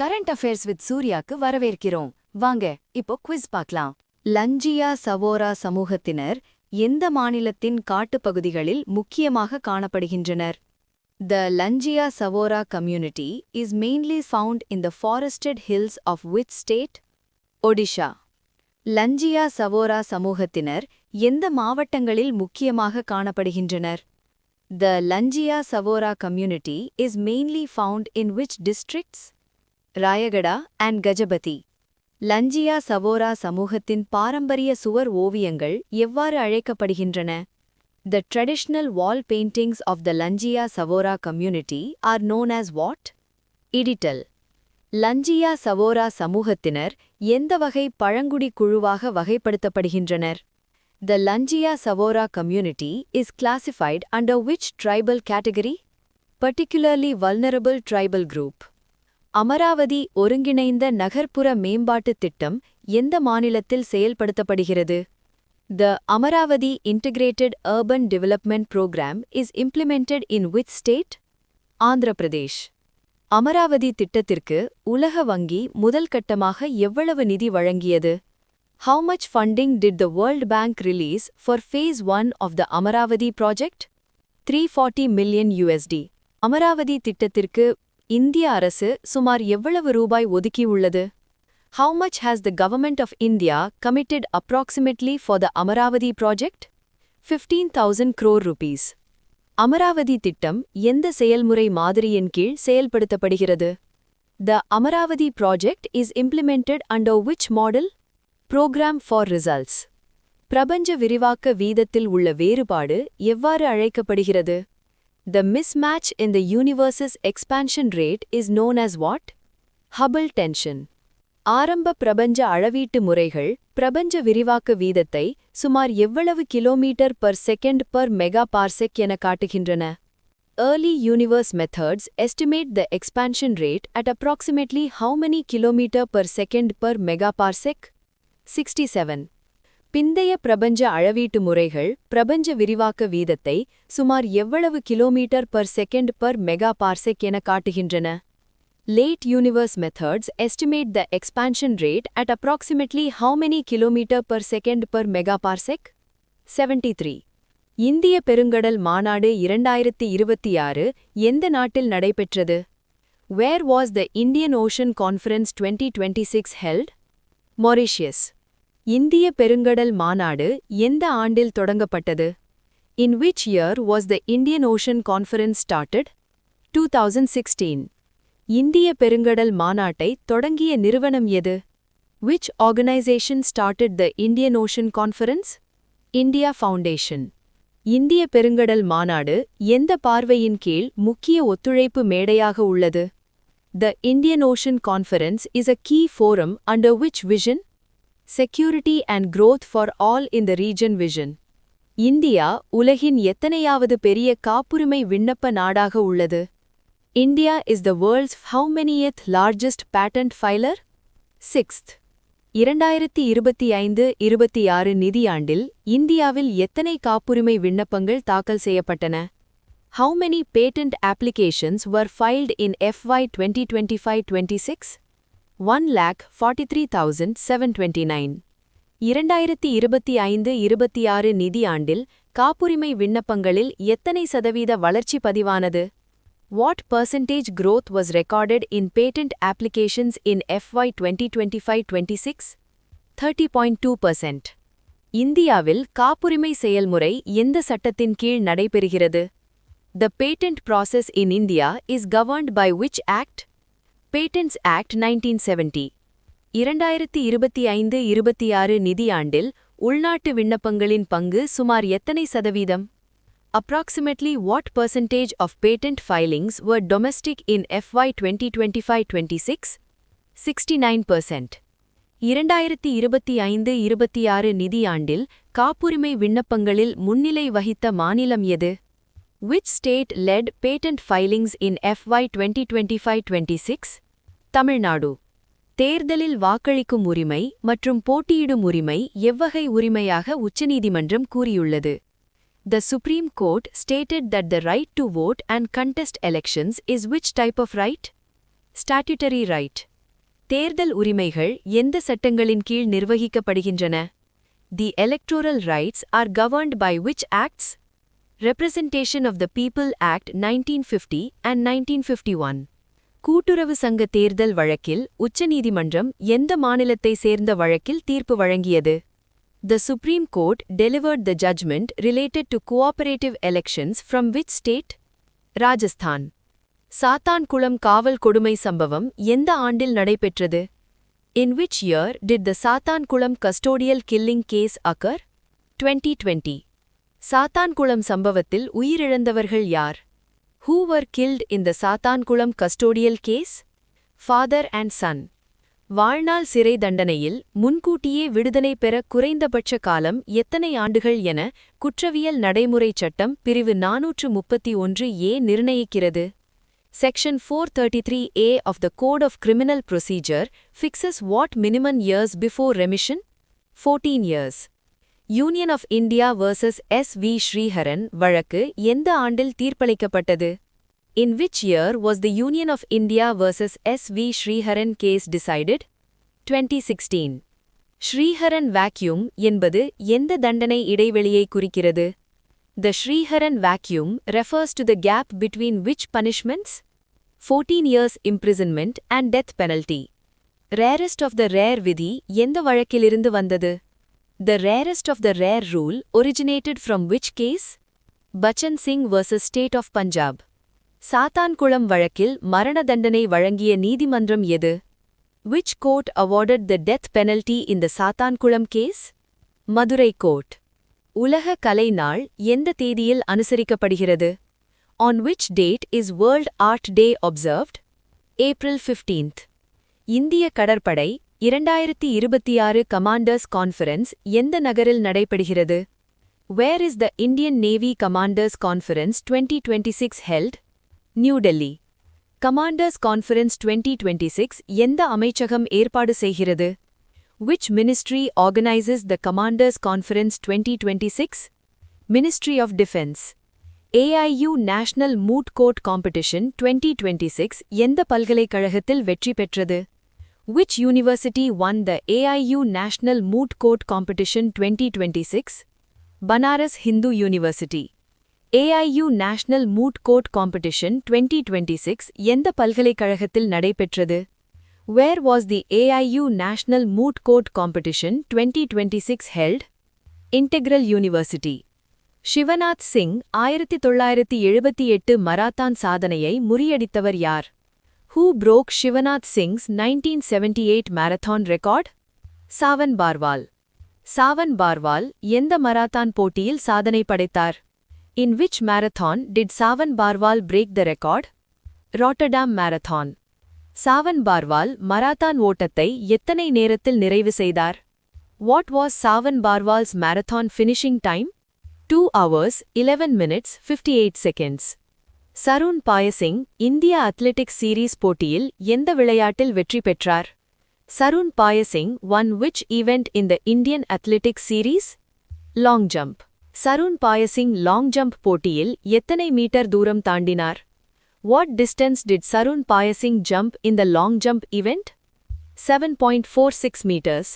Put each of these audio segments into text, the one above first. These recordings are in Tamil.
கரண்ட் அஃபேர்ஸ் வித் சூர்யாக்கு வரவேற்கிறோம். வாங்க இப்போ குவிஸ் பார்க்கலாம். லஞ்சியா சவோரா சமூகத்தினர் எந்த மாநிலத்தின் காட்டுப்பகுதிகளில் முக்கியமாக காணப்படுகின்றனர்? The Langia Savora community is mainly found in the forested hills of which state? Odisha. லஞ்சியா சவோரா சமூகத்தினர் எந்த மாவட்டங்களில் முக்கியமாக காணப்படுகின்றனர்? The Langia Savora community is mainly found in which districts? Rayagada and Gajapati. லஞ்சியா சவோரா சமூகத்தின் பாரம்பரிய சுவர் ஓவியங்கள் எவ்வாறு அழைக்கப்படுகின்றன? The traditional wall paintings of the Langia Savora community are known as what? இடிட்டல். லஞ்சியா சவோரா சமூகத்தினர் எந்த வகை பழங்குடி குழுவாக வகைப்படுத்தப்படுகின்றனர்? The Langia Savora community is classified under which tribal category? Particularly vulnerable tribal group. Amaravathi ஒருங்கிணைந்த நகர்ப்புற மேம்பாட்டுத் திட்டம் எந்த மாநிலத்தில் செயல்படுத்தப்படுகிறது? The Amaravati Integrated Urban Development Program is implemented in which state? Andhra Pradesh. Amaravathi திட்டத்திற்கு உலக வங்கி முதல் கட்டமாக எவ்வளவு நிதி வழங்கியது? How much funding did the World Bank release for phase 1 of the Amaravati project? $340 million. Amaravathi திட்டத்திற்கு இந்திய அரசு சுமார் எவ்வளவு ரூபாய் ஒதுக்கியுள்ளது? How much has the government of India committed approximately for the Amaravati project? 15,000 crore rupees. Amaravathi திட்டம் எந்த செயல்முறை மாதிரியின் கீழ் செயல்படுத்தப்படுகிறது? The Amaravati project is implemented under which model? Program for results. பிரபஞ்ச விரிவாக்க வீதத்தில் உள்ள வேறுபாடு எவ்வாறு அழைக்கப்படுகிறது? The mismatch in the universe's expansion rate is known as what? Hubble tension. ஆரம்ப பிரபஞ்ச அளவீட்டு முறைகள் பிரபஞ்ச விரிவாக்க வீதத்தை சுமார் எவ்வளவு kilometre per second per mega parsec என காட்டுகின்றன? Early universe methods estimate the expansion rate at approximately how many kilometer per second per megaparsec? 67. பிந்தைய பிரபஞ்ச அளவீட்டு முறைகள் பிரபஞ்ச விரிவாக்க வீதத்தை சுமார் எவ்வளவு kilometre per second per mega parsec என காட்டுகின்றன? Late universe methods estimate the expansion rate at approximately how many kilometer per second per megaparsec? 73. இந்திய பெருங்கடல் மாநாடு 2026 எந்த நாட்டில் நடைபெற்றது? Where was the Indian Ocean Conference 2026 held? Mauritius. இந்திய பெருங்கடல் மாநாடு எந்த ஆண்டில் தொடங்கப்பட்டது? In which year was the Indian Ocean Conference started? 2016. இந்திய பெருங்கடல் மாநாட்டை தொடங்கிய நிறுவனம் எது? Which organization started the Indian Ocean Conference? India Foundation. இந்திய பெருங்கடல் மாநாடு எந்த பார்வையின் கீழ் முக்கிய ஒத்துழைப்பு மேடையாக உள்ளது? The Indian Ocean Conference is a key forum under which vision? Security and growth for all in the region vision. India உலகின் எத்தனையாவது பெரிய காப்புரிமை விண்ணப்ப நாடாக உள்ளது? India is the world's how manyth largest patent filer? 6th. 2025-26 நிதியாண்டில் இந்தியாவில் எத்தனை காப்புரிமை விண்ணப்பங்கள் தாக்கல் செய்யப்பட்டன? How many patent applications were filed in FY 2025-26? 1,43,729. 2025-26 நிதியாண்டில் காப்புரிமை விண்ணப்பங்களில் எத்தனை சதவீத வளர்ச்சி பதிவானது? What percentage growth was recorded in patent applications in FY 2025-26? 30.2%. இந்தியாவில் காப்புரிமை செயல்முறை எந்த சட்டத்தின் கீழ் நடைபெறுகிறது? The patent process in India is governed by which act? Patents Act 1970. 2025-26 நிதியாண்டில் உள்நாட்டு விண்ணப்பங்களின் பங்கு சுமார் எத்தனை சதவீதம்? Approximately what percentage of patent filings were domestic in FY 2025-26? 69%. 2025-26 நிதியாண்டில் காப்புரிமை விண்ணப்பங்களில் முன்னிலை வகித்த மாநிலம் எது? Which state led patent filings in FY 2025-26? Tamil Nadu. தேர்தலில் வாக்களிக்கும் உரிமை மற்றும் போட்டியிடும் உரிமை எவ்வகை உரிமையாக உச்சநீதிமன்றம் கூறியுள்ளது? The Supreme Court stated that the right to vote and contest elections is which type of right? Statutory right. தேர்தல் உரிமைகள் எந்த சட்டங்களின் கீழ் நிர்வகிக்கப்படுகின்றன? The electoral rights are governed by which acts? Representation of the people act 1950 and 1951. கூட்டுறவு சங்க தேர்தல் வழக்கில் உச்சநீதிமன்றம் எந்த மாநிலத்தை சேர்ந்த வழக்கில் தீர்ப்பு வழங்கியது? The Supreme Court delivered the judgment related to cooperative elections from which state? Rajasthan. Sathankulam காவல் கொடுமை சம்பவம் எந்த ஆண்டில் நடைபெற்றது? In which year did the Sathankulam custodial killing case occur? 2020. Sathankulam சம்பவத்தில் உயிரிழந்தவர்கள் யார்? Who were killed in the Sathankulam custodial case? Father and son. வாழ்நாள் சிறை தண்டனையில் முன்கூட்டியே விடுதலை பெற குறைந்தபட்ச காலம் எத்தனை ஆண்டுகள் என குற்றவியல் நடைமுறைச் சட்டம் பிரிவு 431A நிர்ணயிக்கிறது? Section 433A of the Code of Criminal Procedure fixes what minimum years before remission? 14 years. Union of India vs. S.V. Sriharan வழக்கு எந்த ஆண்டில் தீர்ப்பளிக்கப்பட்டது? In which year was the Union of India vs. S.V. Sriharan case decided? 2016. Sriharan vacuum என்பது எந்த தண்டனை இடைவெளியை குறிக்கிறது? The Sriharan vacuum refers to the gap between which punishments? 14 years imprisonment and death penalty. Rarest of the rare விதி எந்த வழக்கிலிருந்து வந்தது? The rarest of the rare rule originated from which case? Bachan Singh vs. State of Punjab. Sathankulam வழக்கில் மரண தண்டனை வழங்கிய நீதிமன்றம் எது? Which court awarded the death penalty in the Sathankulam case? Madurai court. உலக கலை நாள் எந்த தேதியில் அனுசரிக்கப்படுகிறது? On which date is World Art Day observed? April 15th. இந்திய கடற்படை 2026 கமாண்டர்ஸ் கான்ஃபரன்ஸ் எந்த நகரில் நடைபெறுகிறது? Where is the Indian Navy Commanders Conference 2026 held? New Delhi. Commanders conference 2026 எந்த அமைச்சகம் ஏற்பாடு செய்கிறது? Which ministry organizes the Commanders Conference 2026? Ministry of Defense. AIU National Moot Court Competition 2026 எந்த பல்கலைக்கழகத்தில் வெற்றி பெற்றது? Which university won the AIU National Moot Court Competition 2026? Banaras Hindu University. AIU National Moot Court Competition 2026 எந்த பல்கலைக்கழகத்தில் நடைபெற்றது? Where was the AIU National Moot Court Competition 2026 held? Integral University. Sivanath Singh 1978 marathon சாதனையை முறியடித்தவர் யார்? Who broke Shivanath Singh's 1978 marathon record? Saavn பார்வால். Saavn பார்வால் எந்த மராத்தான் போட்டியில் சாதனை படைத்தார்? In which marathon did Sawan Barwal break the record? Rotterdam Marathon. Sawan Barwal marathon ஓட்டத்தை எத்தனை நேரத்தில் நிறைவு செய்தார்? What was Saavn பார்வால்'s marathon finishing time? 2 hours, 11 minutes, 58 seconds. Sarun பாயசிங் இந்திய அத்லெட்டிக்ஸ் சீரீஸ் போட்டியில் எந்த விளையாட்டில் வெற்றி பெற்றார்? Sarun பாயசிங் won which event in the Indian Athletics Series? Long jump. சருண் பாயசிங் லாங் ஜம்ப் போட்டியில் எத்தனை மீட்டர் தூரம் தாண்டினார்? What distance did Sarun பாயசிங் jump in the long jump event? 7.46 meters.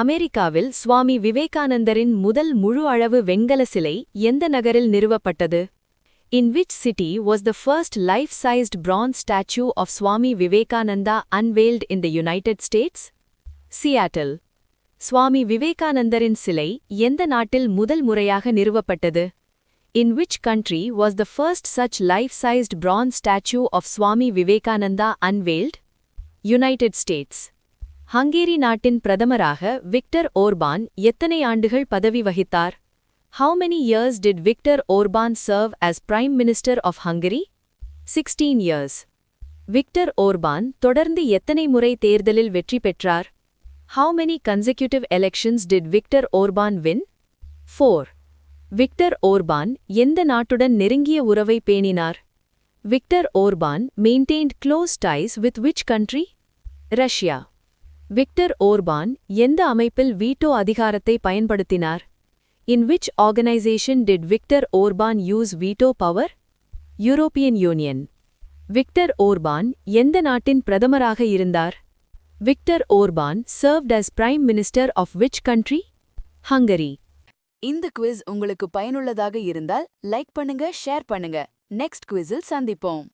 அமெரிக்காவில் சுவாமி விவேகானந்தரின் முதல் முழு அளவு வெண்கல சிலை எந்த நகரில் நிறுவப்பட்டது? In which city was the first life-sized bronze statue of Swami Vivekananda unveiled in the United States? Seattle. சுவாமி விவேகானந்தரின் சிலை எந்த நாட்டில் முதல் முறையாக நிறுவப்பட்டது? In which country was the first such life-sized bronze statue of Swami Vivekananda unveiled? United States. Hungary நாட்டின் பிரதமராக விக்டர் ஓர்பான் எத்தனை ஆண்டுகள் பதவி வகித்தார்? How many years did Viktor Orban serve as Prime Minister of Hungary? 16 years. Viktor Orban தொடர்ந்து எத்தனை முறை தேர்தலில் வெற்றி பெற்றார்? How many consecutive elections did Viktor Orban win? 4. Viktor Orban எந்த நாட்டுடன் நெருங்கிய உறவை பேணினார்? Viktor Orban maintained close ties with which country? Russia. Viktor Orban எந்த அமைப்பில் வீட்டோ அதிகாரத்தை பயன்படுத்தினார்? In which organization did Viktor Orban use veto power? European Union. Viktor Orban எந்த நாட்டின் பிரதமராக இருந்தார்? Viktor Orban served as Prime Minister of which country? Hungary. இந்த குவிஸ் உங்களுக்கு பயனுள்ளதாக இருந்தால் லைக் பண்ணுங்க, ஷேர் பண்ணுங்க. நெக்ஸ்ட் குவிஸில் சந்திப்போம்.